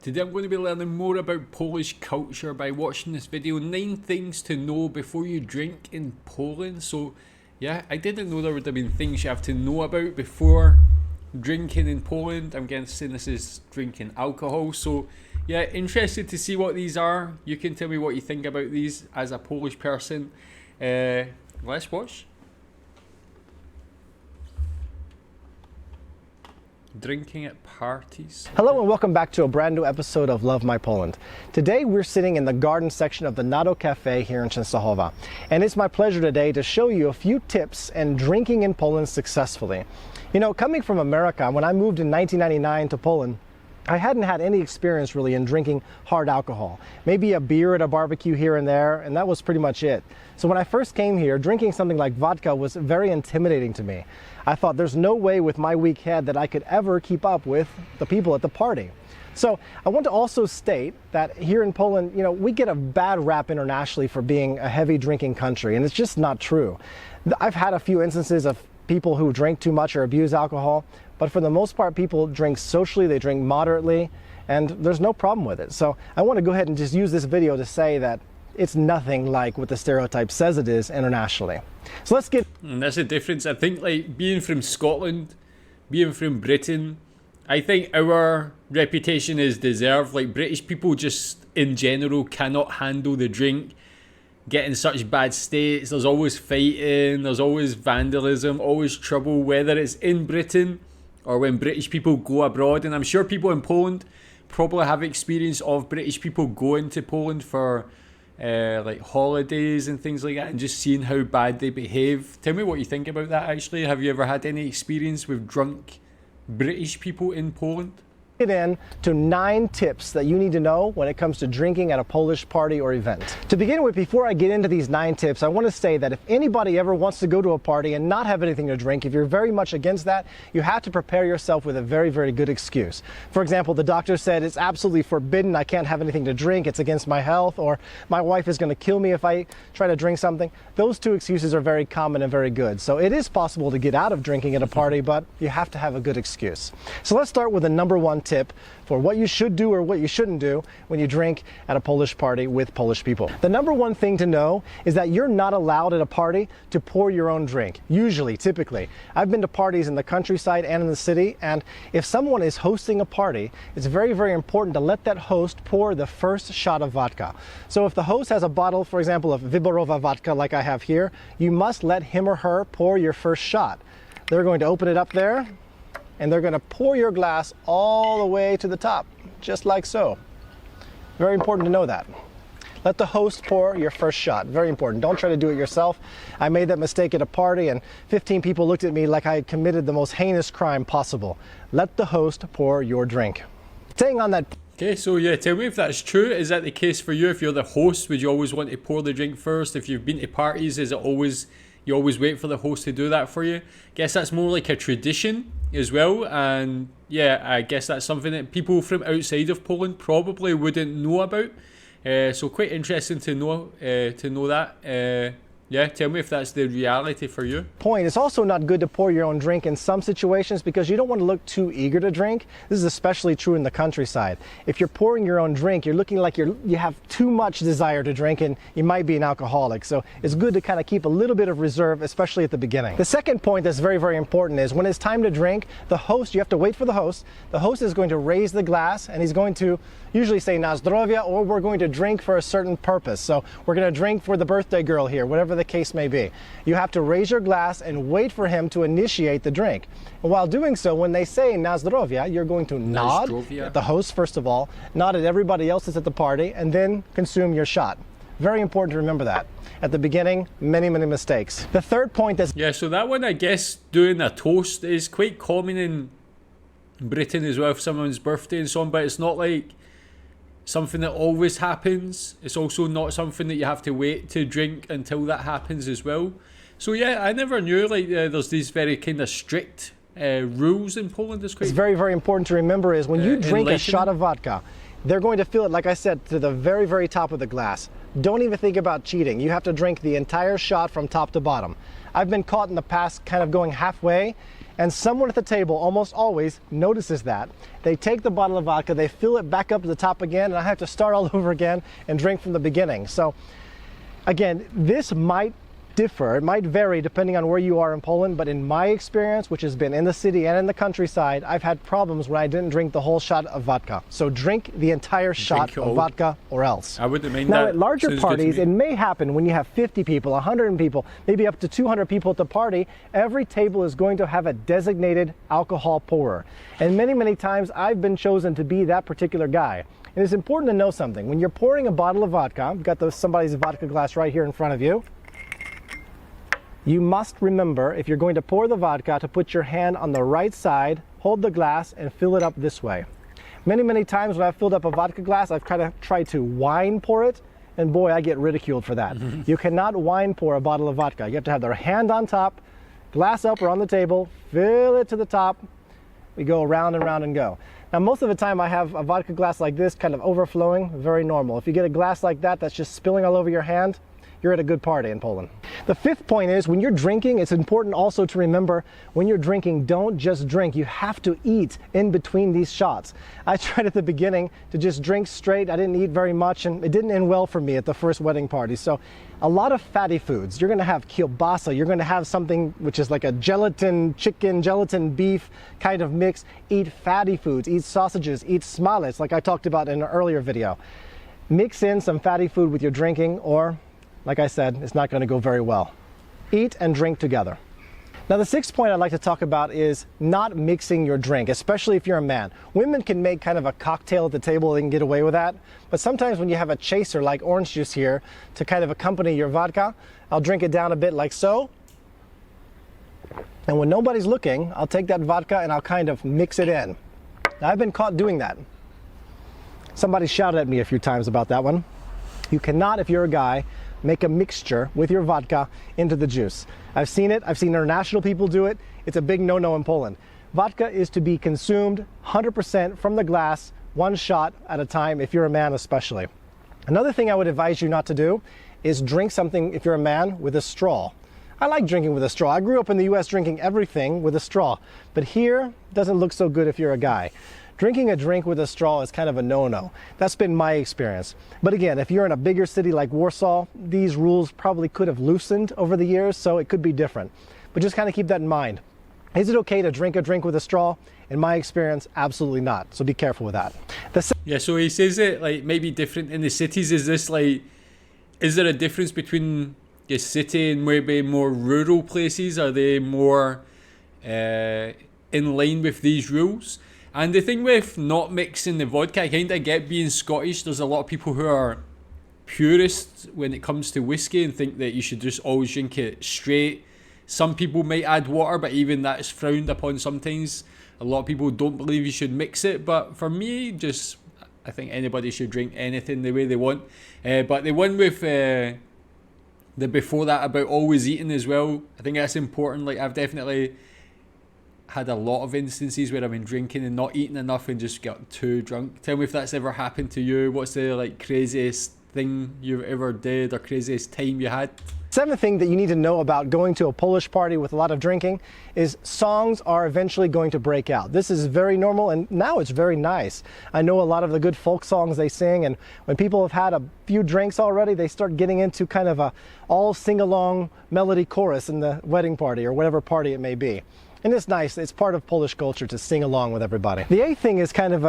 Today I'm going to be learning more about Polish culture by watching this video, 9 things to know before you drink in Poland. So yeah, I didn't know there would have been things you have to know about before drinking in Poland. I'm guessing this is drinking alcohol. So yeah, interested to see what these are. You can tell me what you think about these as a Polish person. Let's watch. Drinking at parties. Hello and welcome back to a brand new episode of Love My Poland. Today we're sitting in the garden section of the Nado Cafe here in Częstochowa. And it's my pleasure today to show you a few tips in drinking in Poland successfully. You know, coming from America, when I moved in 1999 to Poland, I hadn't had any experience really in drinking hard alcohol. Maybe a beer at a barbecue here and there, and that was pretty much it. So when I first came here, drinking something like vodka was very intimidating to me. I thought there's no way with my weak head that I could ever keep up with the people at the party. So I want to also state that here in Poland, you know, we get a bad rap internationally for being a heavy drinking country, and it's just not true. I've had a few instances of people who drink too much or abuse alcohol, but for the most part, people drink socially, they drink moderately, and there's no problem with it. So I want to go ahead and just use this video to say that it's nothing like what the stereotype says it is internationally. So let's get... And that's the difference. I think, like, being from Scotland, being from Britain, I think our reputation is deserved. Like, British people just in general cannot handle the drink, get in such bad states. There's always fighting, there's always vandalism, always trouble, whether it's in Britain or when British people go abroad. And I'm sure people in Poland probably have experience of British people going to Poland for like holidays and things like that, and just seeing how bad they behave. Tell me what you think about that actually. Have you ever had any experience with drunk British people in Poland? Get in to 9 tips that you need to know when it comes to drinking at a Polish party or event. To begin with, before I get into these 9 tips, I want to say that if anybody ever wants to go to a party and not have anything to drink, if you're very much against that, you have to prepare yourself with a very, very good excuse. For example, the doctor said it's absolutely forbidden, I can't have anything to drink, it's against my health, or my wife is going to kill me if I try to drink something. Those 2 excuses are very common and very good. So it is possible to get out of drinking at a party, but you have to have a good excuse. So let's start with the number 1 tip for what you should do or what you shouldn't do when you drink at a Polish party with Polish people. The number 1 thing to know is that you're not allowed at a party to pour your own drink. Usually, typically. I've been to parties in the countryside and in the city, and if someone is hosting a party, it's very, very important to let that host pour the first shot of vodka. So if the host has a bottle, for example, of Wyborowa vodka like I have here, you must let him or her pour your first shot. They're going to open it up there, and they're going to pour your glass all the way to the top, just like so. Very important to know that. Let the host pour your first shot. Very important. Don't try to do it yourself. I made that mistake at a party, and 15 people looked at me like I had committed the most heinous crime possible. Let the host pour your drink. Staying on that. Okay, so yeah, tell me if that's true. Is that the case for you? If you're the host, would you always want to pour the drink first? If you've been to parties, is it always... you always wait for the host to do that for you? Guess that's more like a tradition as well, and yeah, I guess that's something that people from outside of Poland probably wouldn't know about. So quite interesting to know that. Yeah, tell me if that's the reality for you. Point, it's also not good to pour your own drink in some situations because you don't want to look too eager to drink. This is especially true in the countryside. If you're pouring your own drink, you're looking like you have too much desire to drink, and you might be an alcoholic. So it's good to kind of keep a little bit of reserve, especially at the beginning. The second point that's very, very important is when it's time to drink, the host, you have to wait for the host. The host is going to raise the glass, and he's going to usually say na zdrowie, or we're going to drink for a certain purpose. So we're going to drink for the birthday girl here, whatever the case may be. You have to raise your glass and wait for him to initiate the drink. And while doing so, when they say na zdrowie, you're going to nod at the host first of all, nod at everybody else that's at the party, and then consume your shot. Very important to remember that. At the beginning, many, many mistakes. The third point is... yeah, so that one, I guess, doing a toast is quite common in Britain as well, for someone's birthday and so on, but it's not like something that always happens. It's also not something that you have to wait to drink until that happens as well. So yeah, I never knew like there's these very kind of strict rules in Poland. It's very, very important to remember is when you drink a shot of vodka, they're going to fill it, like I said, to the very, very top of the glass. Don't even think about cheating. You have to drink the entire shot from top to bottom. I've been caught in the past kind of going halfway, And someone at the table almost always notices that. They take the bottle of vodka, they fill it back up to the top again, and I have to start all over again and drink from the beginning. So again, this might differ, it might vary depending on where you are in Poland, but in my experience, which has been in the city and in the countryside, I've had problems when I didn't drink the whole shot of vodka. So drink the entire shot of vodka or else. I wouldn't mind now, that. at larger Sounds parties, it may happen when you have 50 people, 100 people, maybe up to 200 people at the party. Every table is going to have a designated alcohol pourer. And many, many times I've been chosen to be that particular guy. And it's important to know something. When you're pouring a bottle of vodka, you've got somebody's vodka glass right here in front of you. You must remember, if you're going to pour the vodka, to put your hand on the right side, hold the glass, and fill it up this way. Many, many times when I've filled up a vodka glass, I've kind of tried to wine pour it, and boy, I get ridiculed for that. You cannot wine pour a bottle of vodka. You have to have their hand on top, glass up or on the table, fill it to the top. We go around and round and go. Now, most of the time I have a vodka glass like this kind of overflowing, very normal. If you get a glass like that that's just spilling all over your hand, you're at a good party in Poland. The fifth point is, when you're drinking, it's important also to remember, when you're drinking, don't just drink. You have to eat in between these shots. I tried at the beginning to just drink straight. I didn't eat very much, and it didn't end well for me at the first wedding party. So a lot of fatty foods. You're gonna have kielbasa. You're gonna have something which is like a gelatin chicken, gelatin beef kind of mix. Eat fatty foods, eat sausages, eat smalec, like I talked about in an earlier video. Mix in some fatty food with your drinking, or like I said, it's not going to go very well. Eat and drink together. Now, the sixth point I'd like to talk about is not mixing your drink, especially if you're a man. Women can make kind of a cocktail at the table, they can get away with that. But sometimes when you have a chaser like orange juice here to kind of accompany your vodka, I'll drink it down a bit like so. And when nobody's looking, I'll take that vodka and I'll kind of mix it in. Now, I've been caught doing that. Somebody shouted at me a few times about that one. You cannot, if you're a guy, make a mixture with your vodka into the juice. I've seen it. I've seen international people do it. It's a big no-no in Poland. Vodka is to be consumed 100% from the glass, one shot at a time, if you're a man especially. Another thing I would advise you not to do is drink something, if you're a man, with a straw. I like drinking with a straw. I grew up in the US drinking everything with a straw, but here it doesn't look so good if you're a guy. Drinking a drink with a straw is kind of a no-no. That's been my experience. But again, if you're in a bigger city like Warsaw, these rules probably could have loosened over the years, so it could be different. But just kind of keep that in mind. Is it okay to drink a drink with a straw? In my experience, absolutely not. So be careful with that. Yeah, so he says it like maybe different in the cities. Is there a difference between the city and maybe more rural places? Are they more in line with these rules? And the thing with not mixing the vodka, I kind of get being Scottish. There's a lot of people who are purists when it comes to whiskey and think that you should just always drink it straight. Some people might add water, but even that is frowned upon sometimes. A lot of people don't believe you should mix it. But for me, I think anybody should drink anything the way they want. But the one with the before that about always eating as well, I think that's important. Like, I've definitely had a lot of instances where I've been drinking and not eating enough and just got too drunk. Tell me if that's ever happened to you. What's the craziest thing you've ever did or craziest time you had? Seventh thing that you need to know about going to a Polish party with a lot of drinking is songs are eventually going to break out. This is very normal, and now it's very nice. I know a lot of the good folk songs they sing, and when people have had a few drinks already, they start getting into kind of a all sing-along melody chorus in the wedding party or whatever party it may be. And it's nice. It's part of Polish culture to sing along with everybody. The eighth thing is kind of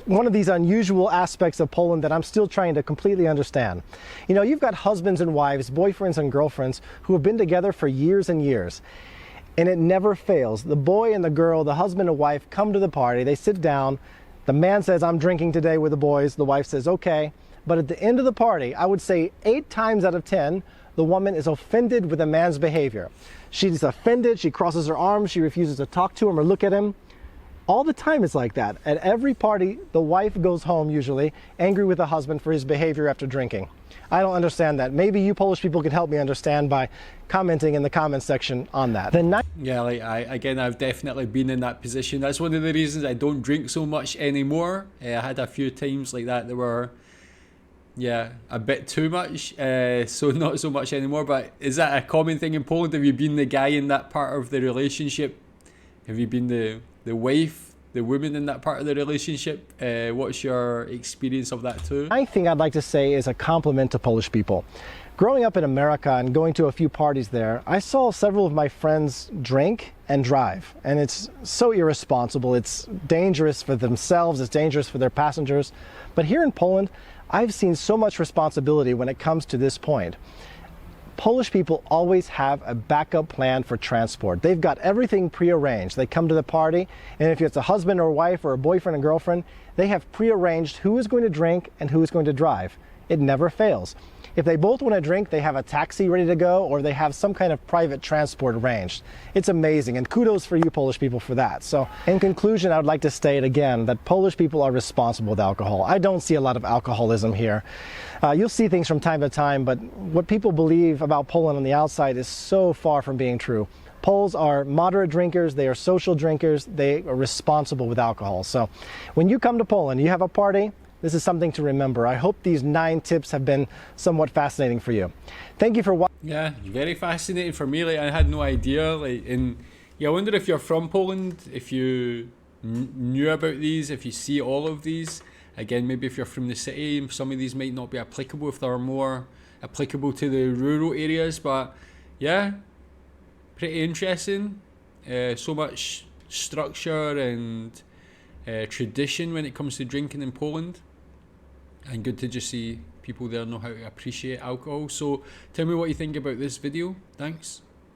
one of these unusual aspects of Poland that I'm still trying to completely understand. You know, you've got husbands and wives, boyfriends and girlfriends who have been together for years and years. And it never fails. The boy and the girl, the husband and wife, come to the party. They sit down. The man says, "I'm drinking today with the boys." The wife says, "Okay." But at the end of the party, I would say 8 times out of 10, the woman is offended with the man's behavior. She's offended, she crosses her arms, she refuses to talk to him or look at him. All the time it's like that. At every party, the wife goes home usually angry with the husband for his behavior after drinking. I don't understand that. Maybe you Polish people can help me understand by commenting in the comment section on that. Yeah, I've definitely been in that position. That's one of the reasons I don't drink so much anymore. I had a few times like that were a bit too much, so not so much anymore. But is that a common thing in Poland? Have you been the guy in that part of the relationship Have you been the wife, the woman in that part of the relationship? What's your experience of that too? I think I'd like to say is a compliment to Polish people. Growing up in America and going to a few parties there, I saw several of my friends drink and drive, and it's so irresponsible. It's dangerous for themselves, it's dangerous for their passengers. But here in Poland, I've seen so much responsibility when it comes to this point. Polish people always have a backup plan for transport. They've got everything prearranged. They come to the party, and if it's a husband or wife or a boyfriend and girlfriend, they have prearranged who is going to drink and who is going to drive. It never fails. If they both want to drink, they have a taxi ready to go, or they have some kind of private transport arranged. It's amazing, and kudos for you Polish people for that. So in conclusion, I would like to state again that Polish people are responsible with alcohol. I don't see a lot of alcoholism here. You'll see things from time to time, but what people believe about Poland on the outside is so far from being true. Poles are moderate drinkers, they are social drinkers, they are responsible with alcohol. So when you come to Poland, you have a party, this is something to remember. I hope these 9 tips have been somewhat fascinating for you. Thank you for watching. Yeah, very fascinating for me. Like, I had no idea. I wonder if you're from Poland, if you knew about these, if you see all of these. Again, maybe if you're from the city, some of these might not be applicable if they're more applicable to the rural areas. But yeah, pretty interesting. So much structure and tradition when it comes to drinking in Poland. And good to just see people there know how to appreciate alcohol. So tell me what you think about this video. Thanks.